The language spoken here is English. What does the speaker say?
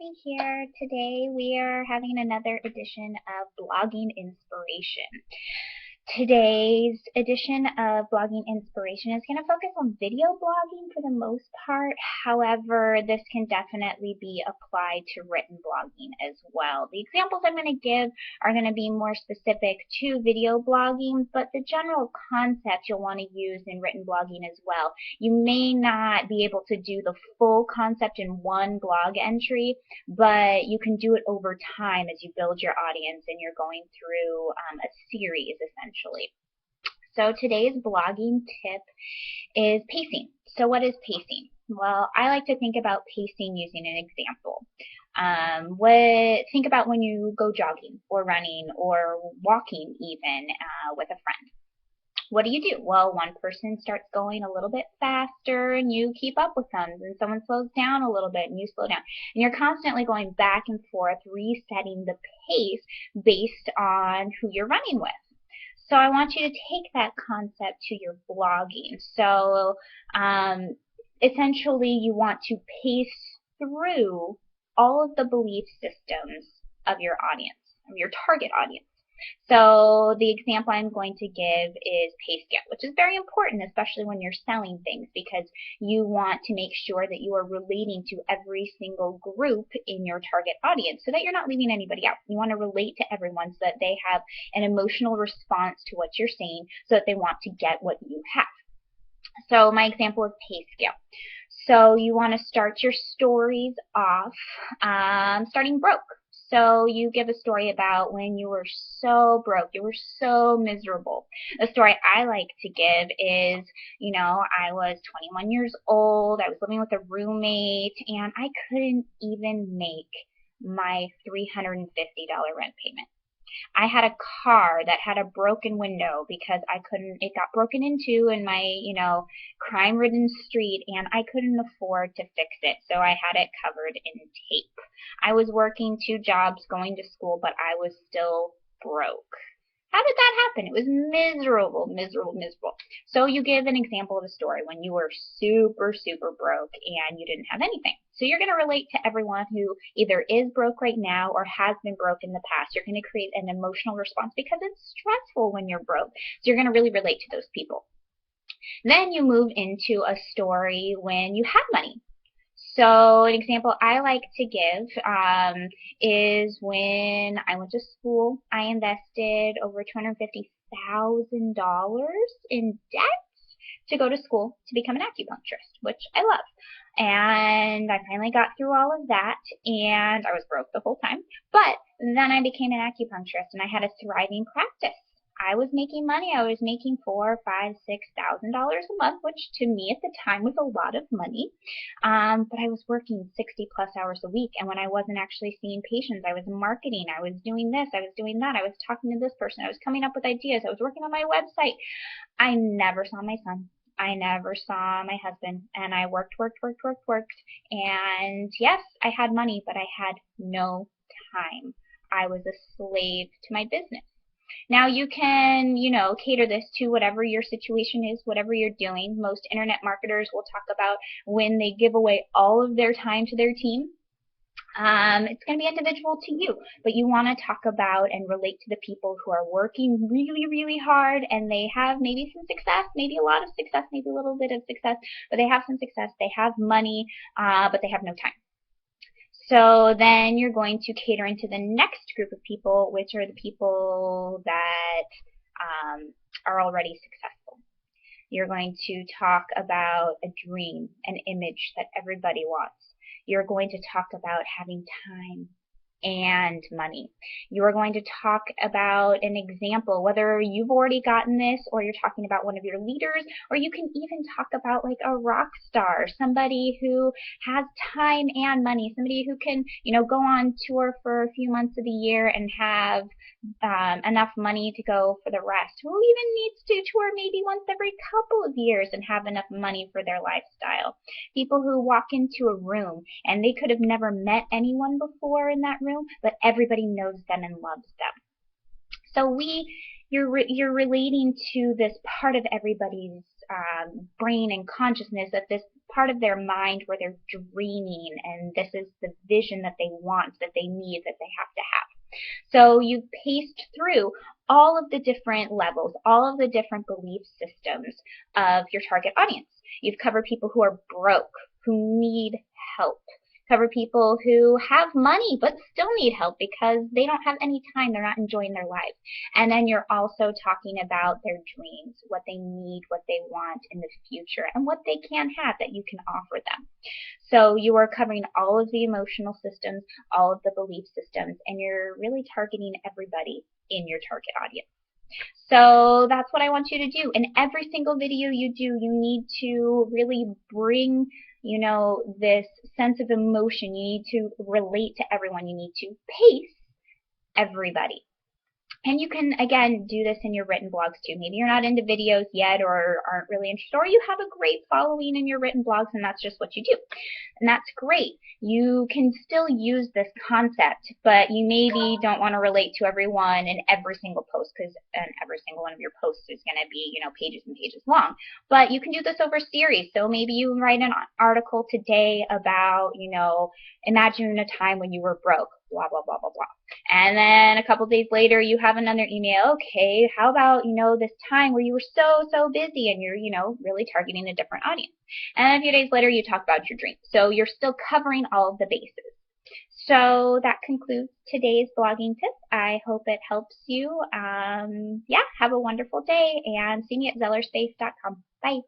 Courtney here. Today we are having another edition of Blogging Inspiration. Today's edition of Blogging Inspiration is going to focus on video blogging for the most part. However, this can definitely be applied to written blogging as well. The examples I'm going to give are going to be more specific to video blogging, but the general concept you'll want to use in written blogging as well. You may not be able to do the full concept in one blog entry, but you can do it over time as you build your audience and you're going through a series essentially. So today's blogging tip is pacing. So what is pacing? Well, I like to think about pacing using an example. Think about when you go jogging or running or walking even with a friend. What do? Well, one person starts going a little bit faster and you keep up with them. Then someone slows down a little bit and you slow down. And you're constantly going back and forth, resetting the pace based on who you're running with. So I want you to take that concept to your blogging. So essentially you want to pace through all of the belief systems of your audience, of your target audience. So the example I'm going to give is pay scale, which is very important, especially when you're selling things, because you want to make sure that you are relating to every single group in your target audience so that you're not leaving anybody out. You want to relate to everyone so that they have an emotional response to what you're saying so that they want to get what you have. So my example is pay scale. So you want to start your stories off starting broke. So you give a story about when you were so broke, you were so miserable. The story I like to give is, I was 21 years old, I was living with a roommate, and I couldn't even make my $350 rent payment. I had a car that had a broken window because it got broken into in my, crime-ridden street, and I couldn't afford to fix it, so I had it covered in tape. I was working 2 jobs, going to school, but I was still broke. How did that happen? It was miserable, miserable, miserable. So you give an example of a story when you were super, super broke and you didn't have anything. So you're going to relate to everyone who either is broke right now or has been broke in the past. You're going to create an emotional response because it's stressful when you're broke. So you're going to really relate to those people. Then you move into a story when you have money. So an example I like to give is when I went to school, I invested over $250,000 in debt to go to school to become an acupuncturist, which I love. And I finally got through all of that, and I was broke the whole time. But then I became an acupuncturist, and I had a thriving practice. I was making money. I was making $4,000, $5,000, $6,000 a month, which to me at the time was a lot of money. But I was working 60 plus hours a week, and when I wasn't actually seeing patients, I was marketing. I was doing this. I was doing that. I was talking to this person. I was coming up with ideas. I was working on my website. I never saw my son. I never saw my husband, and I worked, and yes, I had money, but I had no time. I was a slave to my business. Now you can, cater this to whatever your situation is, whatever you're doing. Most internet marketers will talk about when they give away all of their time to their team. It's going to be individual to you, but you want to talk about and relate to the people who are working really, really hard and they have maybe some success, maybe a lot of success, maybe a little bit of success, but they have some success, they have money, but they have no time. So then you're going to cater into the next group of people, which are the people that are already successful. You're going to talk about a dream, an image that everybody wants. You're going to talk about having time and money. You are going to talk about an example, whether you've already gotten this or you're talking about one of your leaders, or you can even talk about like a rock star, somebody who has time and money, somebody who can, go on tour for a few months of the year and have enough money to go for the rest. Who even needs to tour maybe once every couple of years and have enough money for their lifestyle? People who walk into a room and they could have never met anyone before in that room, but everybody knows them and loves them. So you're relating to this part of everybody's brain and consciousness that this part of their mind where they're dreaming, and this is the vision that they want, that they need, that they have to have. So you paced through all of the different levels, all of the different belief systems of your target audience. You've covered people who are broke, who need help. Cover people who have money but still need help because they don't have any time, they're not enjoying their lives. And then you're also talking about their dreams, what they need, what they want in the future, and what they can have that you can offer them. So you are covering all of the emotional systems, all of the belief systems, and you're really targeting everybody in your target audience. So that's what I want you to do. In every single video you do, you need to really bring, this sense of emotion. You need to relate to everyone. You need to pace everybody. And you can, again, do this in your written blogs too. Maybe you're not into videos yet or aren't really interested, or you have a great following in your written blogs and that's just what you do. And that's great. You can still use this concept, but you maybe don't want to relate to everyone in every single post, because every single one of your posts is going to be, pages and pages long. But you can do this over series. So maybe you write an article today about, imagine a time when you were broke, blah, blah, blah, blah, blah. And then a couple days later, you have another email. Okay, how about, this time where you were so busy and you're, really targeting a different audience. And a few days later, you talk about your dreams. So you're still covering all of the bases. So that concludes today's blogging tip. I hope it helps you. Yeah, have a wonderful day and see me at zellerspace.com. Bye.